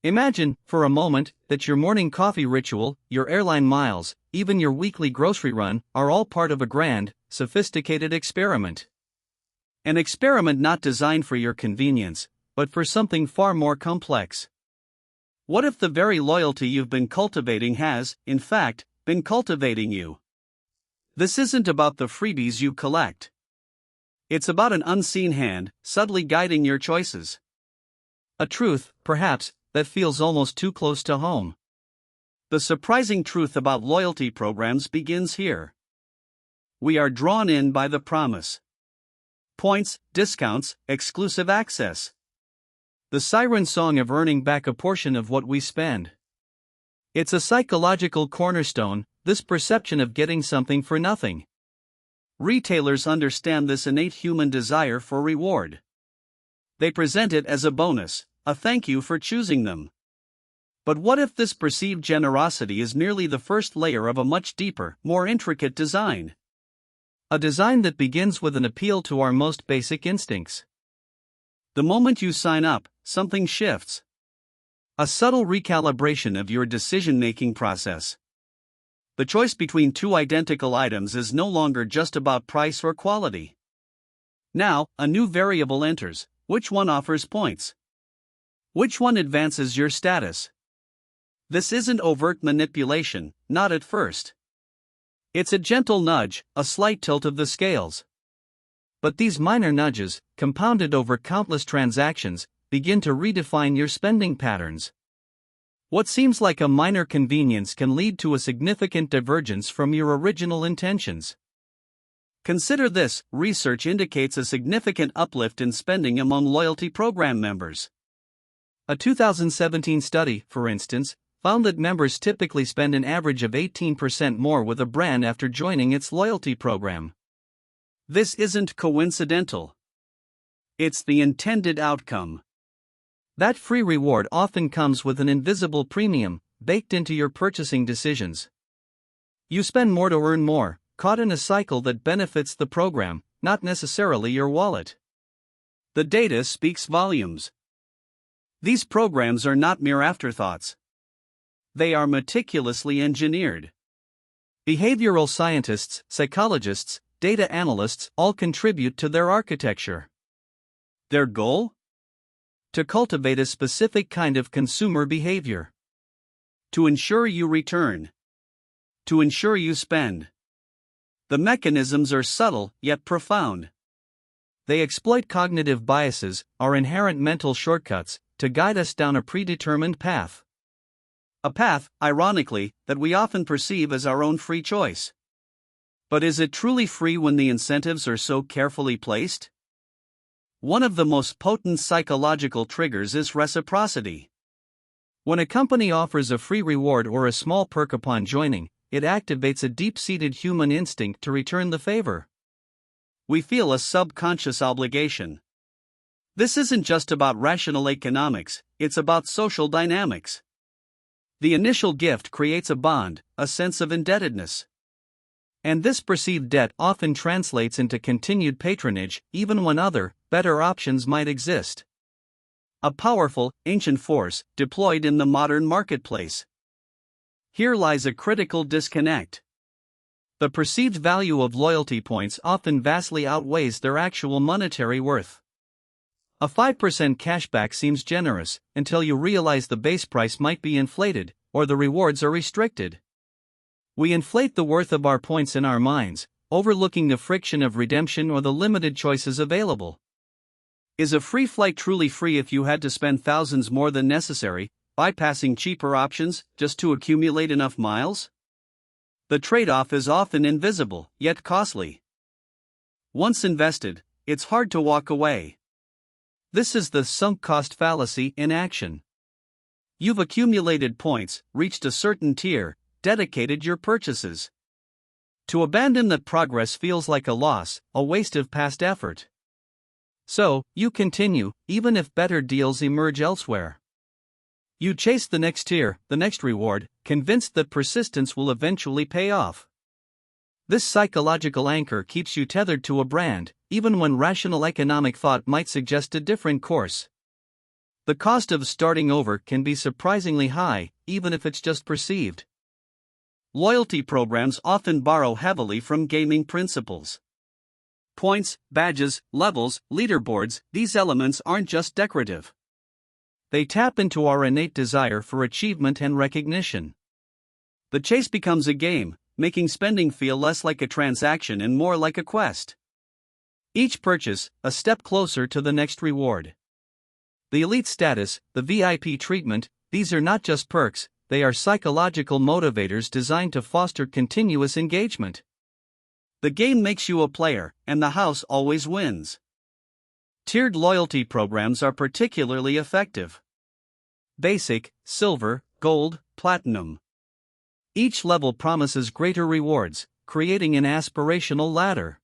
Imagine, for a moment, that your morning coffee ritual, your airline miles, even your weekly grocery run, are all part of a grand, sophisticated experiment. An experiment not designed for your convenience, but for something far more complex. What if the very loyalty you've been cultivating has, in fact, been cultivating you? This isn't about the freebies you collect. It's about an unseen hand, subtly guiding your choices. A truth, perhaps, that feels almost too close to home. The surprising truth about loyalty programs begins here. We are drawn in by the promise. Points, discounts, exclusive access. The siren song of earning back a portion of what we spend. It's a psychological cornerstone, this perception of getting something for nothing. Retailers understand this innate human desire for reward. They present it as a bonus, a thank you for choosing them. But what if this perceived generosity is merely the first layer of a much deeper, more intricate design? A design that begins with an appeal to our most basic instincts. The moment you sign up, something shifts. A subtle recalibration of your decision-making process. The choice between two identical items is no longer just about price or quality. Now, a new variable enters: which one offers points? Which one advances your status? This isn't overt manipulation, not at first. It's a gentle nudge, a slight tilt of the scales. But these minor nudges, compounded over countless transactions, begin to redefine your spending patterns. What seems like a minor convenience can lead to a significant divergence from your original intentions. Consider this: research indicates a significant uplift in spending among loyalty program members. A 2017 study, for instance, found that members typically spend an average of 18% more with a brand after joining its loyalty program. This isn't coincidental. It's the intended outcome. That free reward often comes with an invisible premium, baked into your purchasing decisions. You spend more to earn more, caught in a cycle that benefits the program, not necessarily your wallet. The data speaks volumes. These programs are not mere afterthoughts. They are meticulously engineered. Behavioral scientists, psychologists, data analysts all contribute to their architecture. Their goal? To cultivate a specific kind of consumer behavior. To ensure you return. To ensure you spend. The mechanisms are subtle yet profound. They exploit cognitive biases, our inherent mental shortcuts, to guide us down a predetermined path. A path, ironically, that we often perceive as our own free choice. But is it truly free when the incentives are so carefully placed? One of the most potent psychological triggers is reciprocity. When a company offers a free reward or a small perk upon joining, it activates a deep-seated human instinct to return the favor. We feel a subconscious obligation. This isn't just about rational economics, it's about social dynamics. The initial gift creates a bond, a sense of indebtedness. And this perceived debt often translates into continued patronage, even when other, better options might exist. A powerful, ancient force, deployed in the modern marketplace. Here lies a critical disconnect. The perceived value of loyalty points often vastly outweighs their actual monetary worth. A 5% cashback seems generous, until you realize the base price might be inflated, or the rewards are restricted. We inflate the worth of our points in our minds, overlooking the friction of redemption or the limited choices available. Is a free flight truly free if you had to spend thousands more than necessary, bypassing cheaper options, just to accumulate enough miles? The trade-off is often invisible, yet costly. Once invested, it's hard to walk away. This is the sunk cost fallacy in action. You've accumulated points, reached a certain tier, dedicated your purchases. To abandon that progress feels like a loss, a waste of past effort. So, you continue, even if better deals emerge elsewhere. You chase the next tier, the next reward, convinced that persistence will eventually pay off. This psychological anchor keeps you tethered to a brand, even when rational economic thought might suggest a different course. The cost of starting over can be surprisingly high, even if it's just perceived. Loyalty programs often borrow heavily from gaming principles. Points, badges, levels, leaderboards, these elements aren't just decorative. They tap into our innate desire for achievement and recognition. The chase becomes a game, making spending feel less like a transaction and more like a quest. Each purchase, a step closer to the next reward. The elite status, the VIP treatment, these are not just perks, they are psychological motivators designed to foster continuous engagement. The game makes you a player, and the house always wins. Tiered loyalty programs are particularly effective. Basic, Silver, Gold, Platinum. Each level promises greater rewards, creating an aspirational ladder.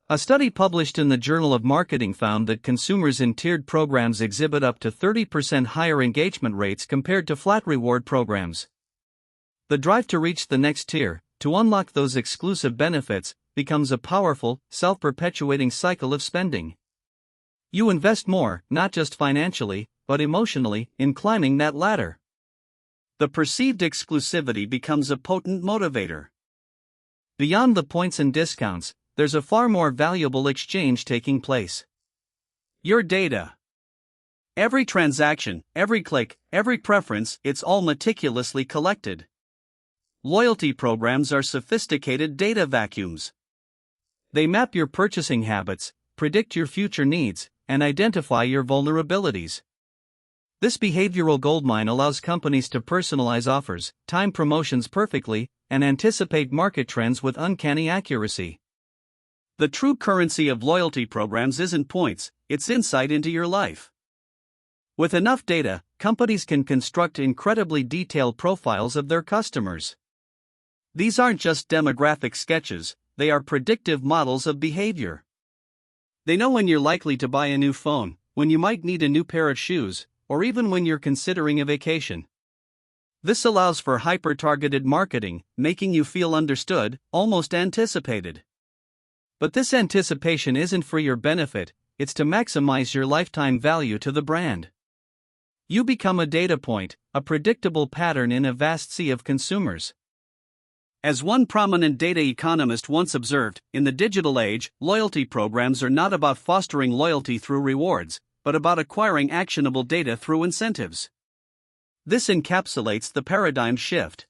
A study published in the Journal of Marketing found that consumers in tiered programs exhibit up to 30% higher engagement rates compared to flat reward programs. The drive to reach the next tier, to unlock those exclusive benefits, becomes a powerful, self-perpetuating cycle of spending. You invest more, not just financially, but emotionally, in climbing that ladder. The perceived exclusivity becomes a potent motivator. Beyond the points and discounts, there's a far more valuable exchange taking place. Your data. Every transaction, every click, every preference, it's all meticulously collected. Loyalty programs are sophisticated data vacuums. They map your purchasing habits, predict your future needs, and identify your vulnerabilities. This behavioral goldmine allows companies to personalize offers, time promotions perfectly, and anticipate market trends with uncanny accuracy. The true currency of loyalty programs isn't points, it's insight into your life. With enough data, companies can construct incredibly detailed profiles of their customers. These aren't just demographic sketches, they are predictive models of behavior. They know when you're likely to buy a new phone, when you might need a new pair of shoes, or even when you're considering a vacation. This allows for hyper-targeted marketing, making you feel understood, almost anticipated. But this anticipation isn't for your benefit, it's to maximize your lifetime value to the brand. You become a data point, a predictable pattern in a vast sea of consumers. As one prominent data economist once observed, in the digital age, loyalty programs are not about fostering loyalty through rewards, but about acquiring actionable data through incentives. This encapsulates the paradigm shift.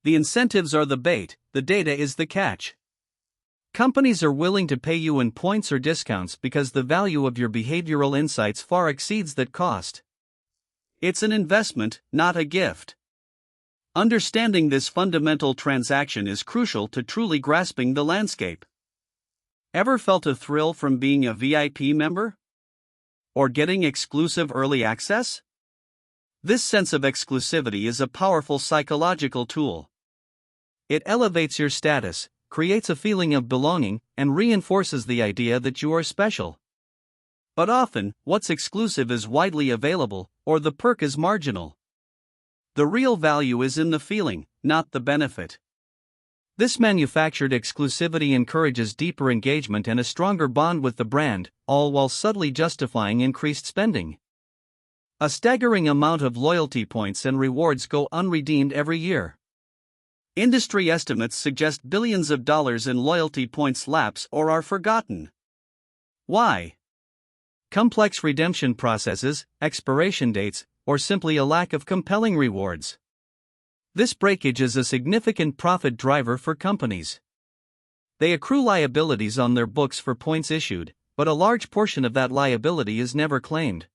The incentives are the bait, the data is the catch. Companies are willing to pay you in points or discounts because the value of your behavioral insights far exceeds that cost. It's an investment, not a gift. Understanding this fundamental transaction is crucial to truly grasping the landscape. Ever felt a thrill from being a VIP member? Or getting exclusive early access? This sense of exclusivity is a powerful psychological tool. It elevates your status, creates a feeling of belonging, and reinforces the idea that you are special. But often, what's exclusive is widely available, or the perk is marginal. The real value is in the feeling, not the benefit. This manufactured exclusivity encourages deeper engagement and a stronger bond with the brand, all while subtly justifying increased spending. A staggering amount of loyalty points and rewards go unredeemed every year. Industry estimates suggest billions of dollars in loyalty points lapse or are forgotten. Why? Complex redemption processes, expiration dates, or simply a lack of compelling rewards. This breakage is a significant profit driver for companies. They accrue liabilities on their books for points issued, but a large portion of that liability is never claimed.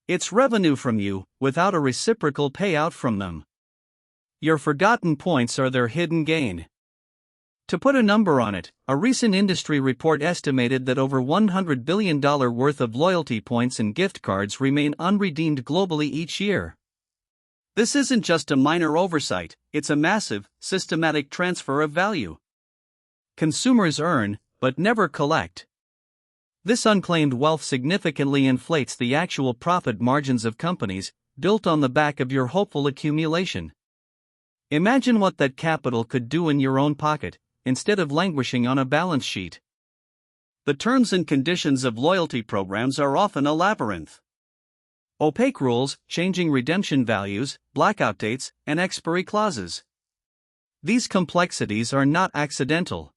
It's revenue from you, without a reciprocal payout from them. Your forgotten points are their hidden gain. To put a number on it, a recent industry report estimated that over $100 billion worth of loyalty points and gift cards remain unredeemed globally each year. This isn't just a minor oversight, it's a massive, systematic transfer of value. Consumers earn, but never collect. This unclaimed wealth significantly inflates the actual profit margins of companies, built on the back of your hopeful accumulation. Imagine what that capital could do in your own pocket, instead of languishing on a balance sheet. The terms and conditions of loyalty programs are often a labyrinth. Opaque rules, changing redemption values, blackout dates, and expiry clauses. These complexities are not accidental.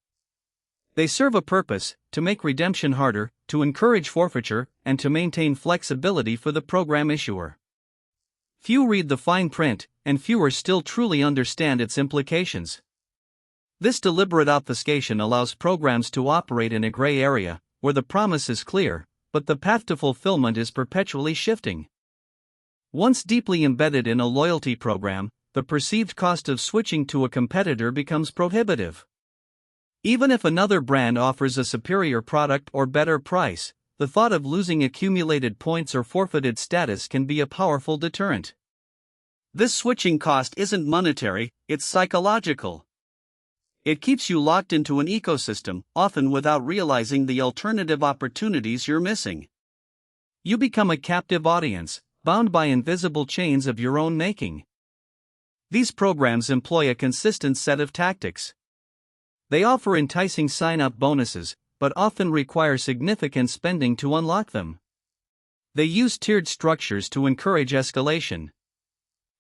They serve a purpose: to make redemption harder, to encourage forfeiture, and to maintain flexibility for the program issuer. Few read the fine print, and fewer still truly understand its implications. This deliberate obfuscation allows programs to operate in a gray area, where the promise is clear, but the path to fulfillment is perpetually shifting. Once deeply embedded in a loyalty program, the perceived cost of switching to a competitor becomes prohibitive. Even if another brand offers a superior product or better price, the thought of losing accumulated points or forfeited status can be a powerful deterrent. This switching cost isn't monetary, it's psychological. It keeps you locked into an ecosystem, often without realizing the alternative opportunities you're missing. You become a captive audience, bound by invisible chains of your own making. These programs employ a consistent set of tactics. They offer enticing sign-up bonuses, but often require significant spending to unlock them. They use tiered structures to encourage escalation.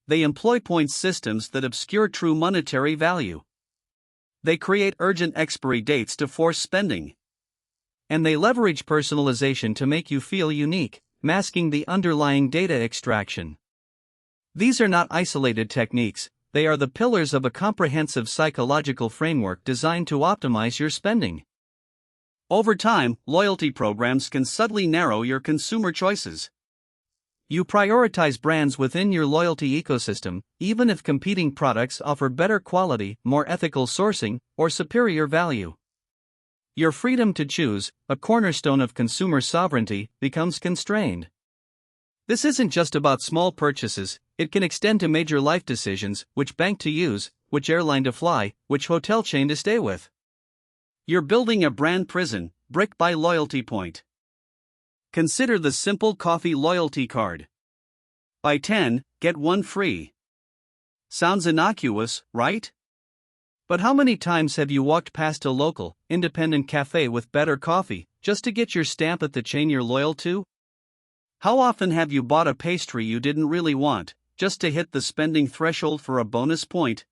They employ points systems that obscure true monetary value. They create urgent expiry dates to force spending. And they leverage personalization to make you feel unique, masking the underlying data extraction. These are not isolated techniques, they are the pillars of a comprehensive psychological framework designed to optimize your spending. Over time, loyalty programs can subtly narrow your consumer choices. You prioritize brands within your loyalty ecosystem, even if competing products offer better quality, more ethical sourcing, or superior value. Your freedom to choose, a cornerstone of consumer sovereignty, becomes constrained. This isn't just about small purchases, it can extend to major life decisions: which bank to use, which airline to fly, which hotel chain to stay with. You're building a brand prison, brick by loyalty point. Consider the simple coffee loyalty card. Buy 10, get 1 free. Sounds innocuous, right? But how many times have you walked past a local, independent cafe with better coffee, just to get your stamp at the chain you're loyal to? How often have you bought a pastry you didn't really want, just to hit the spending threshold for a bonus point?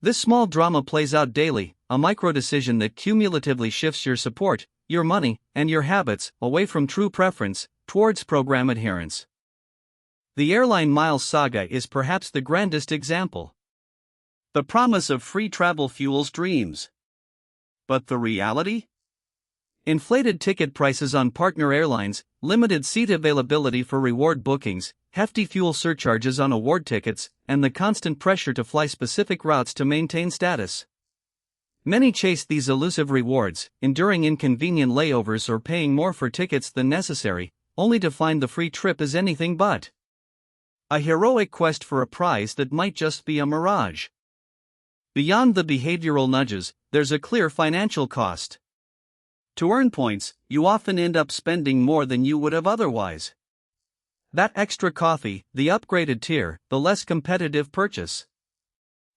This small drama plays out daily, a micro-decision that cumulatively shifts your support, your money, and your habits away from true preference, towards program adherence. The airline miles saga is perhaps the grandest example. The promise of free travel fuels dreams. But the reality? Inflated ticket prices on partner airlines, limited seat availability for reward bookings, hefty fuel surcharges on award tickets, and the constant pressure to fly specific routes to maintain status. Many chase these elusive rewards, enduring inconvenient layovers or paying more for tickets than necessary, only to find the free trip is anything but a heroic quest for a prize that might just be a mirage. Beyond the behavioral nudges, there's a clear financial cost. To earn points, you often end up spending more than you would have otherwise. That extra coffee, the upgraded tier, the less competitive purchase.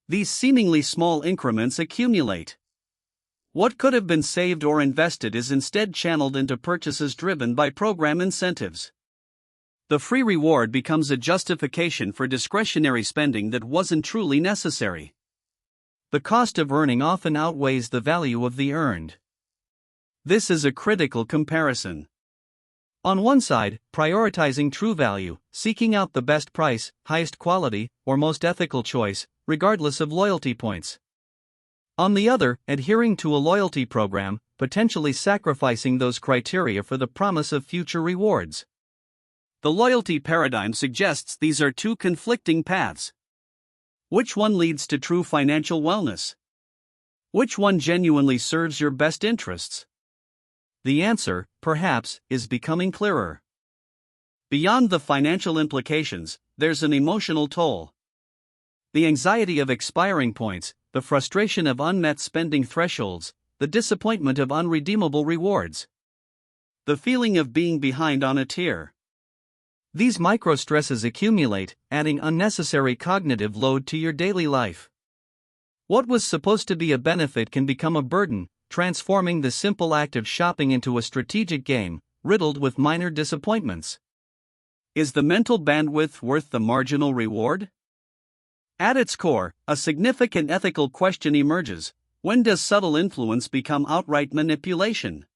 These seemingly small increments accumulate. What could have been saved or invested is instead channeled into purchases driven by program incentives. The free reward becomes a justification for discretionary spending that wasn't truly necessary. The cost of earning often outweighs the value of the earned. This is a critical comparison. On one side, prioritizing true value, seeking out the best price, highest quality, or most ethical choice, regardless of loyalty points. On the other, adhering to a loyalty program, potentially sacrificing those criteria for the promise of future rewards. The loyalty paradigm suggests these are two conflicting paths. Which one leads to true financial wellness? Which one genuinely serves your best interests? The answer, perhaps, is becoming clearer. Beyond the financial implications, there's an emotional toll. The anxiety of expiring points, the frustration of unmet spending thresholds, the disappointment of unredeemable rewards. The feeling of being behind on a tier. These micro-stresses accumulate, adding unnecessary cognitive load to your daily life. What was supposed to be a benefit can become a burden, transforming the simple act of shopping into a strategic game, riddled with minor disappointments. Is the mental bandwidth worth the marginal reward? At its core, a significant ethical question emerges. When does subtle influence become outright manipulation?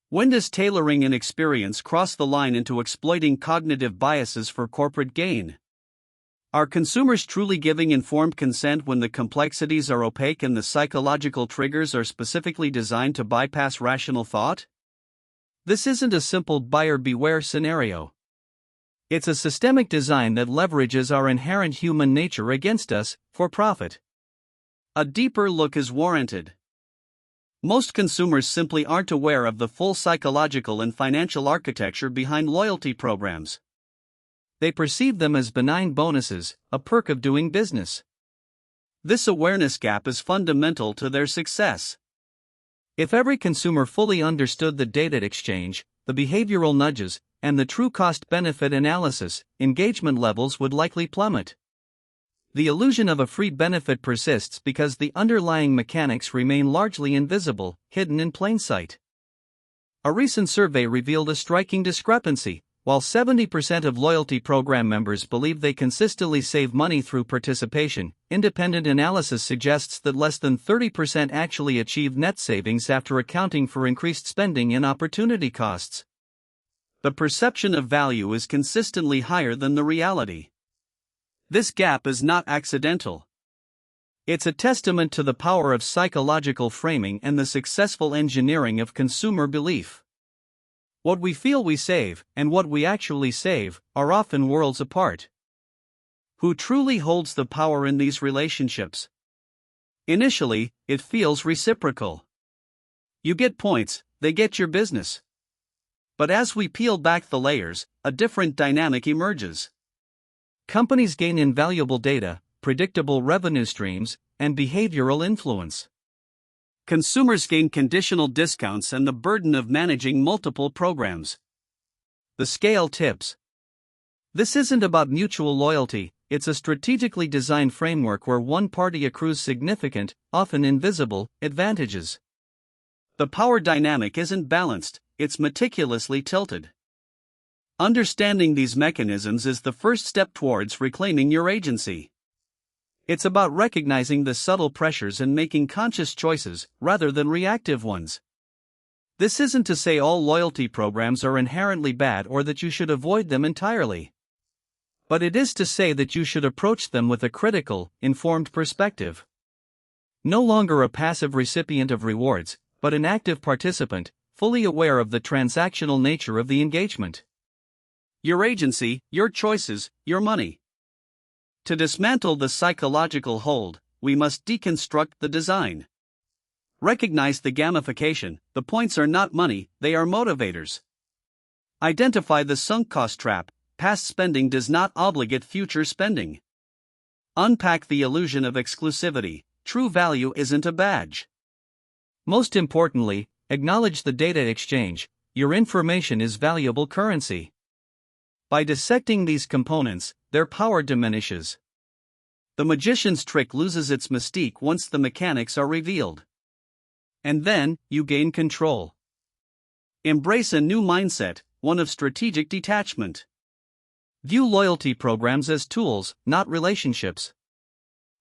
When does tailoring an experience cross the line into exploiting cognitive biases for corporate gain? Are consumers truly giving informed consent when the complexities are opaque and the psychological triggers are specifically designed to bypass rational thought? This isn't a simple buyer beware scenario. It's a systemic design that leverages our inherent human nature against us, for profit. A deeper look is warranted. Most consumers simply aren't aware of the full psychological and financial architecture behind loyalty programs. They perceive them as benign bonuses, a perk of doing business. This awareness gap is fundamental to their success. If every consumer fully understood the data exchange, the behavioral nudges, and the true cost-benefit analysis, engagement levels would likely plummet. The illusion of a free benefit persists because the underlying mechanics remain largely invisible, hidden in plain sight. A recent survey revealed a striking discrepancy. While 70% of loyalty program members believe they consistently save money through participation, independent analysis suggests that less than 30% actually achieve net savings after accounting for increased spending and opportunity costs. The perception of value is consistently higher than the reality. This gap is not accidental. It's a testament to the power of psychological framing and the successful engineering of consumer belief. What we feel we save, and what we actually save, are often worlds apart. Who truly holds the power in these relationships? Initially, it feels reciprocal. You get points, they get your business. But as we peel back the layers, a different dynamic emerges. Companies gain invaluable data, predictable revenue streams, and behavioral influence. Consumers gain conditional discounts and the burden of managing multiple programs. The scale tips. This isn't about mutual loyalty, it's a strategically designed framework where one party accrues significant, often invisible, advantages. The power dynamic isn't balanced, it's meticulously tilted. Understanding these mechanisms is the first step towards reclaiming your agency. It's about recognizing the subtle pressures and making conscious choices, rather than reactive ones. This isn't to say all loyalty programs are inherently bad or that you should avoid them entirely. But it is to say that you should approach them with a critical, informed perspective. No longer a passive recipient of rewards, but an active participant, fully aware of the transactional nature of the engagement. Your agency, your choices, your money. To dismantle the psychological hold, we must deconstruct the design. Recognize the gamification. The points are not money, they are motivators. Identify the sunk cost trap. Past spending does not obligate future spending. Unpack the illusion of exclusivity. True value isn't a badge. Most importantly, acknowledge the data exchange. Your information is valuable currency. By dissecting these components, their power diminishes. The magician's trick loses its mystique once the mechanics are revealed. And then, you gain control. Embrace a new mindset, one of strategic detachment. View loyalty programs as tools, not relationships.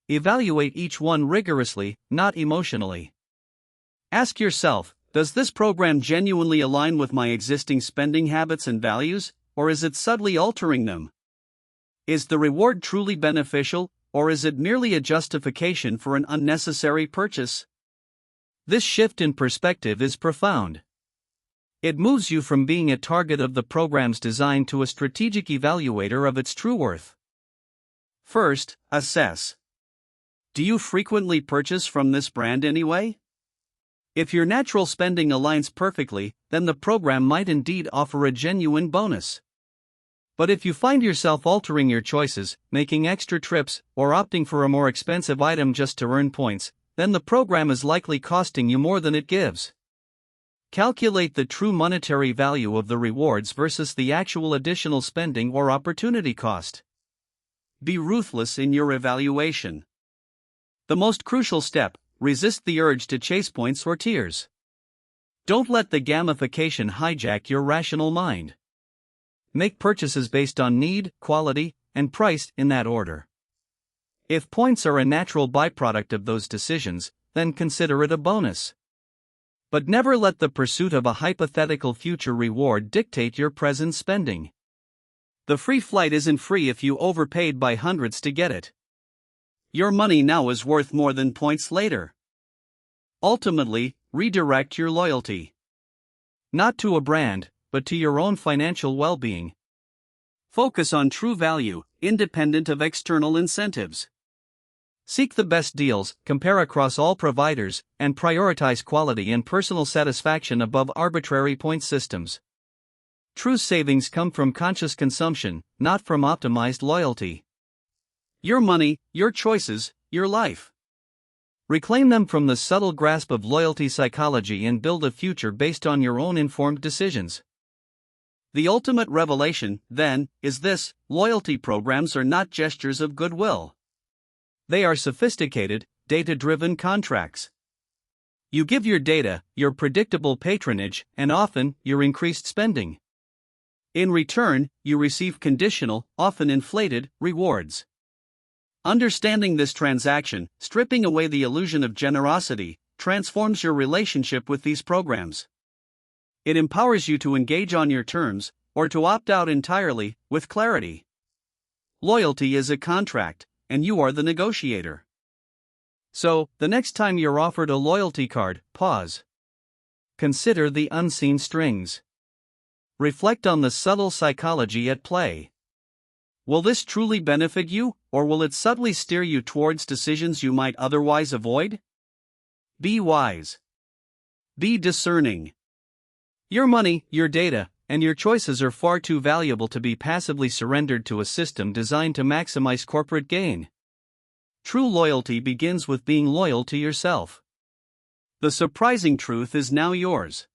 Evaluate each one rigorously, not emotionally. Ask yourself, does this program genuinely align with my existing spending habits and values? Or is it subtly altering them? Is the reward truly beneficial, or is it merely a justification for an unnecessary purchase? This shift in perspective is profound. It moves you from being a target of the program's design to a strategic evaluator of its true worth. First, assess. Do you frequently purchase from this brand anyway? If your natural spending aligns perfectly, then the program might indeed offer a genuine bonus. But if you find yourself altering your choices, making extra trips, or opting for a more expensive item just to earn points, then the program is likely costing you more than it gives. Calculate the true monetary value of the rewards versus the actual additional spending or opportunity cost. Be ruthless in your evaluation. The most crucial step: resist the urge to chase points or tiers. Don't let the gamification hijack your rational mind. Make purchases based on need, quality, and price in that order. If points are a natural byproduct of those decisions, then consider it a bonus. But never let the pursuit of a hypothetical future reward dictate your present spending. The free flight isn't free if you overpaid by hundreds to get it. Your money now is worth more than points later. Ultimately, redirect your loyalty. Not to a brand, but to your own financial well-being. Focus on true value, independent of external incentives. Seek the best deals, compare across all providers, and prioritize quality and personal satisfaction above arbitrary point systems. True savings come from conscious consumption, not from optimized loyalty. Your money, your choices, your life. Reclaim them from the subtle grasp of loyalty psychology and build a future based on your own informed decisions. The ultimate revelation, then, is this: loyalty programs are not gestures of goodwill. They are sophisticated, data-driven contracts. You give your data, your predictable patronage, and often, your increased spending. In return, you receive conditional, often inflated, rewards. Understanding this transaction, stripping away the illusion of generosity, transforms your relationship with these programs. It empowers you to engage on your terms, or to opt out entirely, with clarity. Loyalty is a contract, and you are the negotiator. So, the next time you're offered a loyalty card, pause. Consider the unseen strings. Reflect on the subtle psychology at play. Will this truly benefit you, or will it subtly steer you towards decisions you might otherwise avoid? Be wise. Be discerning. Your money, your data, and your choices are far too valuable to be passively surrendered to a system designed to maximize corporate gain. True loyalty begins with being loyal to yourself. The surprising truth is now yours.